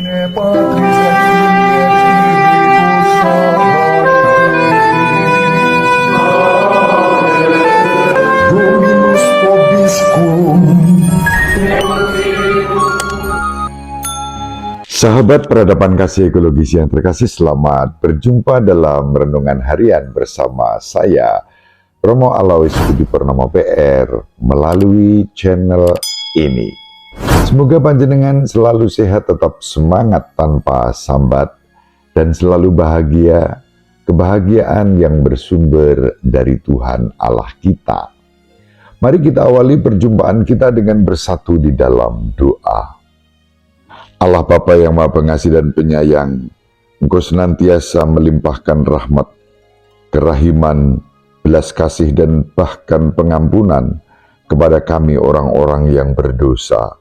Patris et Filii et Spiritus Sancti. Dominus Vobiscum. Sahabat peradaban kasih ekologis yang terkasih, selamat berjumpa dalam renungan harian bersama saya, Romo Alois Budi Purnomo PR, melalui channel ini. Semoga panjenengan selalu sehat, tetap semangat tanpa sambat, dan selalu bahagia, kebahagiaan yang bersumber dari Tuhan Allah kita. Mari kita awali perjumpaan kita dengan bersatu di dalam doa. Allah Bapa yang Maha Pengasih dan Penyayang, Engkau senantiasa melimpahkan rahmat, kerahiman, belas kasih dan bahkan pengampunan kepada kami orang-orang yang berdosa.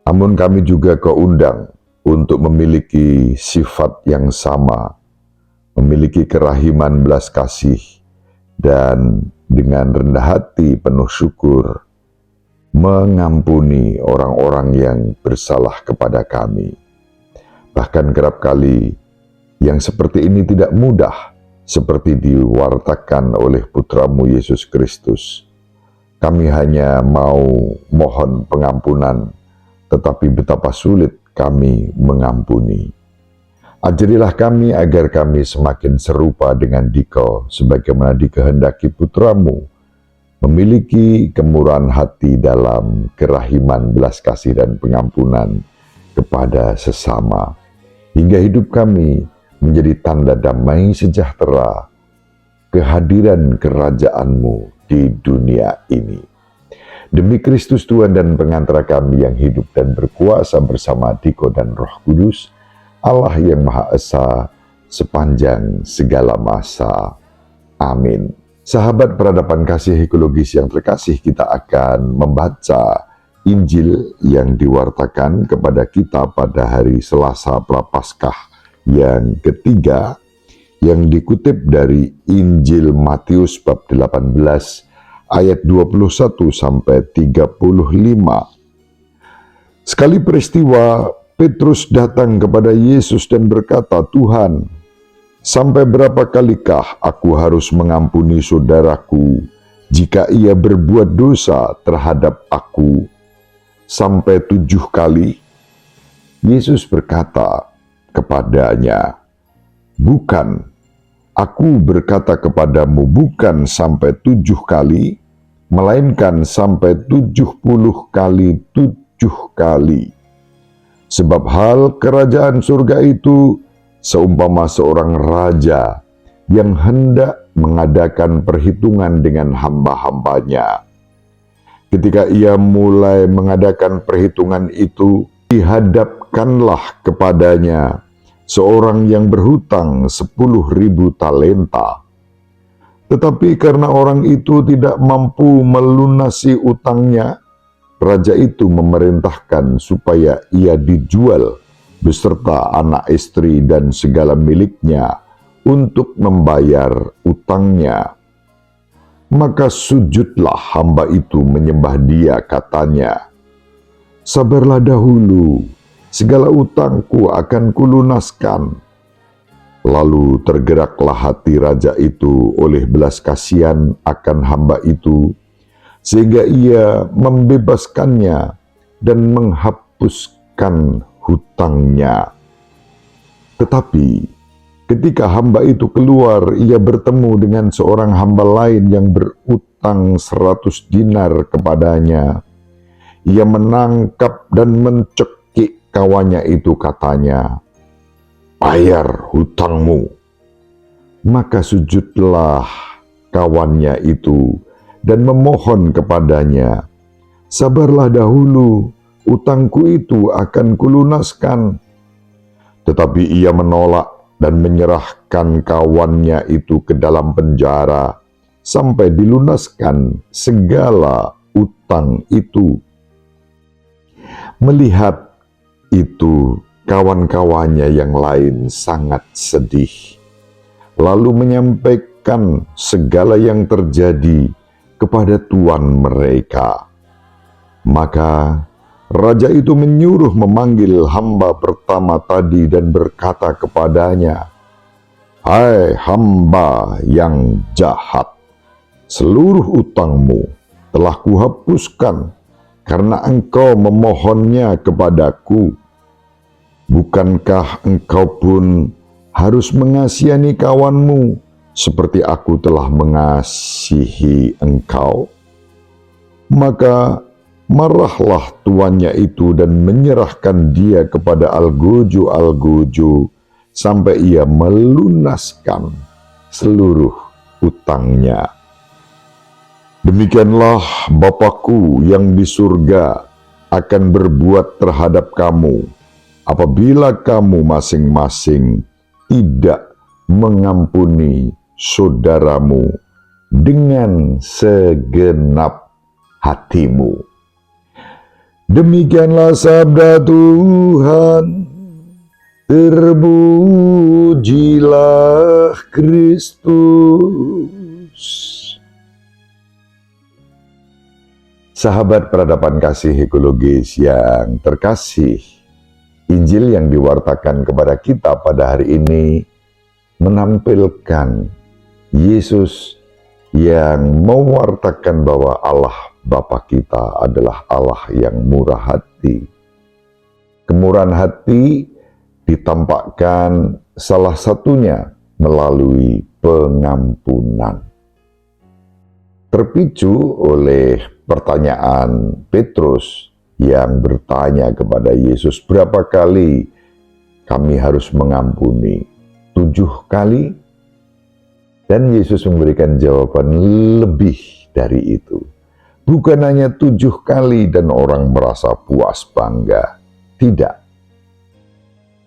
Namun kami juga Kau undang untuk memiliki sifat yang sama, memiliki kerahiman, belas kasih, dan dengan rendah hati penuh syukur mengampuni orang-orang yang bersalah kepada kami. Bahkan kerap kali yang seperti ini tidak mudah, seperti diwartakan oleh Putramu Yesus Kristus. Kami hanya mau mohon pengampunan, tetapi betapa sulit kami mengampuni. Ajarilah kami agar kami semakin serupa dengan Dikau, sebagaimana dikehendaki Putramu, memiliki kemurahan hati dalam kerahiman, belas kasih, dan pengampunan kepada sesama, hingga hidup kami menjadi tanda damai sejahtera, kehadiran kerajaan-Mu di dunia ini. Demi Kristus Tuhan dan pengantara kami yang hidup dan berkuasa bersama Dikau dan Roh Kudus, Allah yang Maha Esa, sepanjang segala masa. Amin. Sahabat peradaban kasih ekologis yang terkasih, kita akan membaca Injil yang diwartakan kepada kita pada hari Selasa Prapaskah yang ketiga, yang dikutip dari Injil Matius bab 18 ayat 21 sampai 35. Sekali peristiwa, Petrus datang kepada Yesus dan berkata, "Tuhan, sampai berapa kalikah aku harus mengampuni saudaraku jika ia berbuat dosa terhadap aku? Sampai 7 kali?" Yesus berkata kepadanya, "Bukan, aku berkata kepadamu, bukan sampai 7 kali, melainkan sampai 70 kali 7 kali. Sebab hal kerajaan surga itu seumpama seorang raja yang hendak mengadakan perhitungan dengan hamba-hambanya. Ketika ia mulai mengadakan perhitungan itu, dihadapkanlah kepadanya seorang yang berhutang 10.000 talenta. Tetapi karena orang itu tidak mampu melunasi utangnya, raja itu memerintahkan supaya ia dijual beserta anak istri dan segala miliknya untuk membayar utangnya. Maka sujudlah hamba itu menyembah dia, katanya, 'Sabarlah dahulu, segala utangku akan kulunaskan.' Lalu tergeraklah hati raja itu oleh belas kasihan akan hamba itu, sehingga ia membebaskannya dan menghapuskan hutangnya. Tetapi ketika hamba itu keluar, ia bertemu dengan seorang hamba lain yang berutang 100 dinar kepadanya. Ia menangkap dan mencekik kawannya itu, katanya, 'Bayar hutangmu.' Maka sujudlah kawannya itu dan memohon kepadanya, 'Sabarlah dahulu, utangku itu akan kulunaskan.' Tetapi ia menolak dan menyerahkan kawannya itu ke dalam penjara sampai dilunaskan segala utang itu. Melihat itu, kawan-kawannya yang lain sangat sedih, lalu menyampaikan segala yang terjadi kepada tuan mereka. Maka Raja itu menyuruh memanggil hamba pertama tadi dan berkata kepadanya, "Hai hamba yang jahat, seluruh utangmu telah kuhapuskan karena engkau memohonnya kepadaku. Bukankah engkau pun harus mengasihani kawanmu seperti aku telah mengasihi engkau?" Maka marahlah tuannya itu dan menyerahkan dia kepada algojo-algojo sampai ia melunaskan seluruh utangnya. Demikianlah Bapakku yang di surga akan berbuat terhadap kamu apabila kamu masing-masing tidak mengampuni saudaramu dengan segenap hatimu. Demikianlah sabda Tuhan. Terpujilah Kristus. Sahabat peradaban kasih ekologis yang terkasih, Injil yang diwartakan kepada kita pada hari ini menampilkan Yesus yang mewartakan bahwa Allah Bapa kita adalah Allah yang murah hati. Kemurahan hati ditampakkan salah satunya melalui pengampunan. Terpicu oleh pertanyaan Petrus yang bertanya kepada Yesus, "Berapa kali kami harus mengampuni? 7 kali?" Dan Yesus memberikan jawaban lebih dari itu. Bukan hanya 7 kali dan orang merasa puas bangga. Tidak.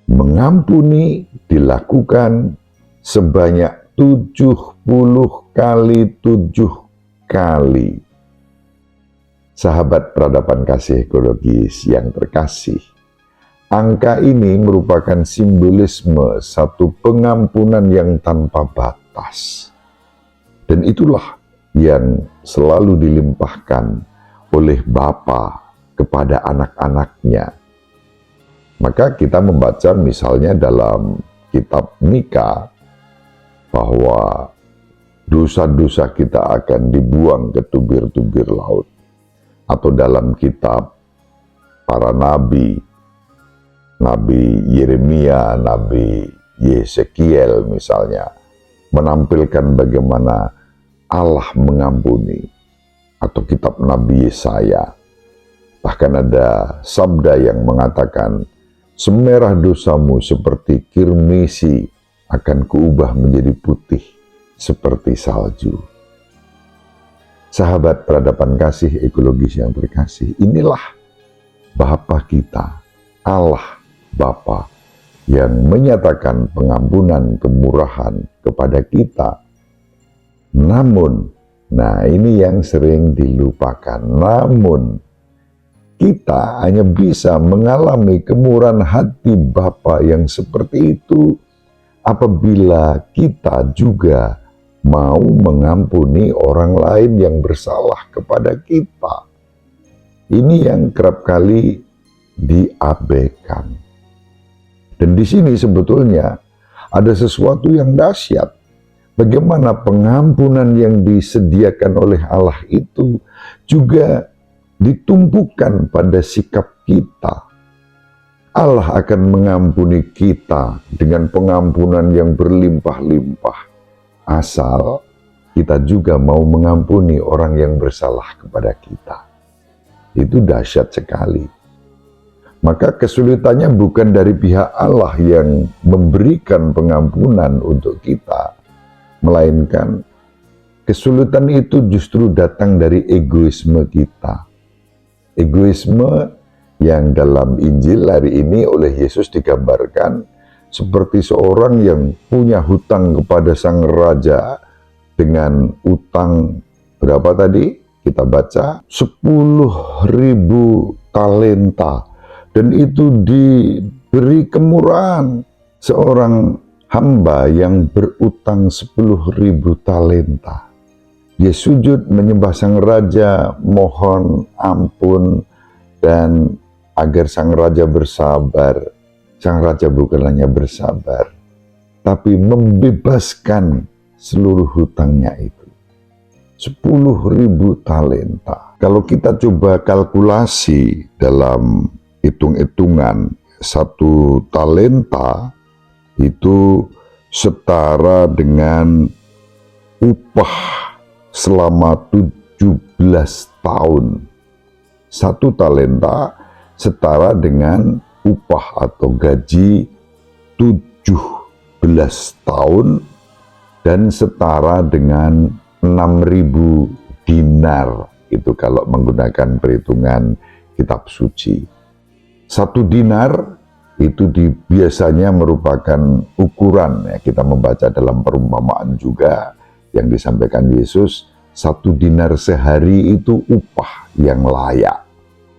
Mengampuni dilakukan sebanyak 70 kali 7 kali. Sahabat peradaban kasih ekologis yang terkasih, angka ini merupakan simbolisme satu pengampunan yang tanpa batas. Dan itulah yang selalu dilimpahkan oleh Bapa kepada anak-anaknya. Maka kita membaca misalnya dalam kitab Mika bahwa dosa-dosa kita akan dibuang ke tubir-tubir laut. Atau dalam kitab para nabi, Nabi Yeremia, Nabi Yesekiel misalnya, menampilkan bagaimana Allah mengampuni. Atau kitab Nabi Yesaya, bahkan ada sabda yang mengatakan, "Semerah dosamu seperti kirmisi akan kuubah menjadi putih seperti salju." Sahabat peradaban kasih ekologis yang terkasih, inilah Bapa kita, Allah Bapa, yang menyatakan pengampunan kemurahan kepada kita. Namun, nah ini yang sering dilupakan, namun kita hanya bisa mengalami kemurahan hati Bapa yang seperti itu apabila kita juga mau mengampuni orang lain yang bersalah kepada kita. Ini yang kerap kali diabaikan. Dan di sini sebetulnya ada sesuatu yang dahsyat. Bagaimana pengampunan yang disediakan oleh Allah itu juga ditumpukan pada sikap kita. Allah akan mengampuni kita dengan pengampunan yang berlimpah-limpah. Asal kita juga mau mengampuni orang yang bersalah kepada kita. Itu dahsyat sekali. Maka kesulitannya bukan dari pihak Allah yang memberikan pengampunan untuk kita, melainkan kesulitan itu justru datang dari egoisme kita. Egoisme yang dalam Injil hari ini oleh Yesus digambarkan seperti seorang yang punya hutang kepada sang raja dengan utang berapa tadi? Kita baca 10.000 talenta, dan itu diberi kemurahan. Seorang hamba yang berutang 10.000 talenta, dia sujud menyembah sang raja, mohon ampun, dan agar sang raja bersabar. Sang raja bukan hanya bersabar, tapi membebaskan seluruh hutangnya itu. 10.000 talenta. Kalau kita coba kalkulasi dalam hitung-hitungan, 1 talenta itu setara dengan upah selama 17 tahun. 1 talenta setara dengan upah atau gaji 17 tahun dan setara dengan 6.000 dinar. Itu kalau menggunakan perhitungan kitab suci. 1 dinar itu biasanya merupakan ukuran, ya, kita membaca dalam perumpamaan juga yang disampaikan Yesus, 1 dinar sehari itu upah yang layak.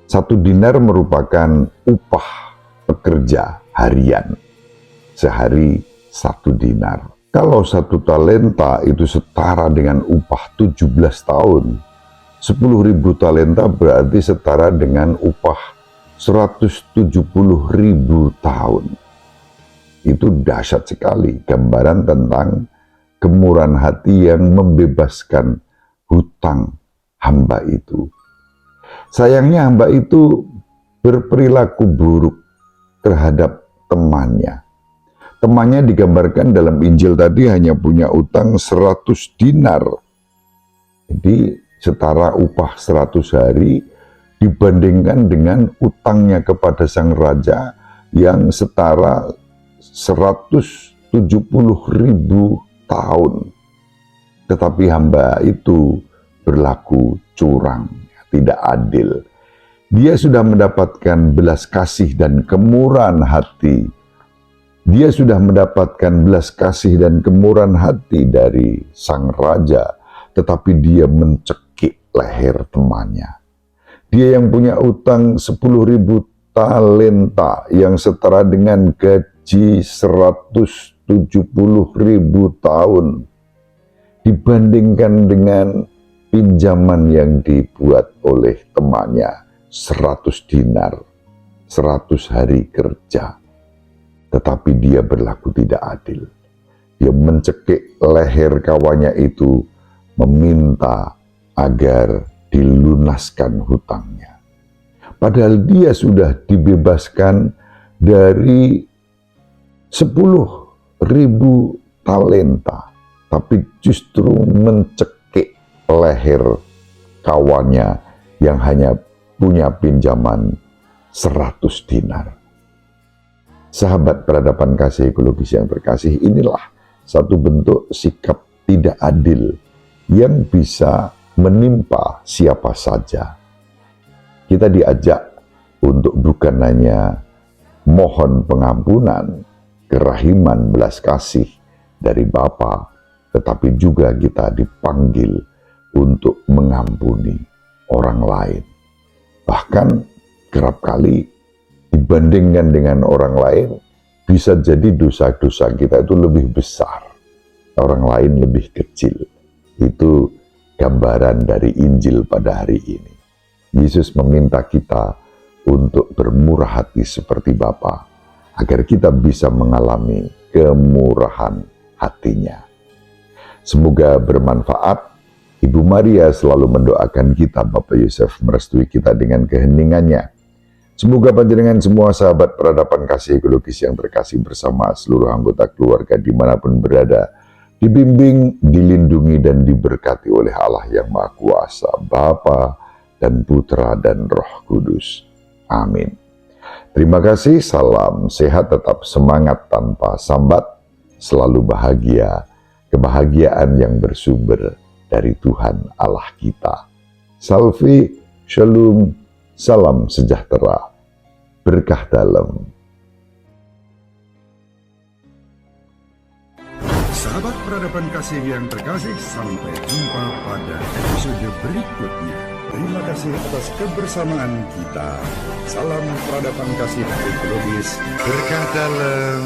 1 dinar merupakan upah pekerja harian. Sehari 1 dinar. Kalau 1 talenta itu setara dengan upah 17 tahun, 10.000 talenta berarti setara dengan upah 170.000 tahun. Itu dahsyat sekali, gambaran tentang kemurahan hati yang membebaskan hutang hamba itu. Sayangnya hamba itu berperilaku buruk terhadap temannya. Temannya digambarkan dalam Injil tadi hanya punya utang 100 dinar. Jadi setara upah 100 hari dibandingkan dengan utangnya kepada sang raja yang setara 170.000 tahun. Tetapi hamba itu berlaku curang, tidak adil. Dia sudah mendapatkan belas kasih dan kemurahan hati. Dia sudah mendapatkan belas kasih dan kemurahan hati dari sang raja, tetapi dia mencekik leher temannya. Dia yang punya utang 10.000 talenta yang setara dengan gaji 170.000 tahun dibandingkan dengan pinjaman yang dibuat oleh temannya 100 dinar, 100 hari kerja. Tetapi dia berlaku tidak adil. Dia mencekik leher kawannya itu, meminta agar dilunaskan hutangnya. Padahal dia sudah dibebaskan dari 10.000 talenta, tapi justru mencekik leher kawannya yang hanya punya pinjaman 100 dinar. Sahabat peradaban kasih ekologis yang terkasih, inilah satu bentuk sikap tidak adil yang bisa menimpa siapa saja. Kita diajak untuk bukan hanya mohon pengampunan, kerahiman, belas kasih dari Bapa, tetapi juga kita dipanggil untuk mengampuni orang lain. Bahkan kerap kali dibandingkan dengan orang lain, bisa jadi dosa-dosa kita itu lebih besar, orang lain lebih kecil. Itu gambaran dari Injil pada hari ini. Yesus meminta kita untuk bermurah hati seperti Bapa, agar kita bisa mengalami kemurahan hatinya. Semoga bermanfaat. Ibu Maria selalu mendoakan kita, Bapak Yosef merestui kita dengan keheningannya. Semoga panjenengan semua sahabat peradaban kasih ekologis yang terkasih bersama seluruh anggota keluarga dimanapun berada, dibimbing, dilindungi, dan diberkati oleh Allah yang Maha Kuasa, Bapa dan Putra dan Roh Kudus. Amin. Terima kasih, salam sehat, tetap semangat tanpa sambat, selalu bahagia, kebahagiaan yang bersumber dari Tuhan Allah kita. Salve, shalom, salam sejahtera, berkah dalam. Sahabat peradaban kasih yang terkasih, sampai jumpa pada episode berikutnya. Terima kasih atas kebersamaan kita. Salam peradaban kasih ekologis, berkah dalam.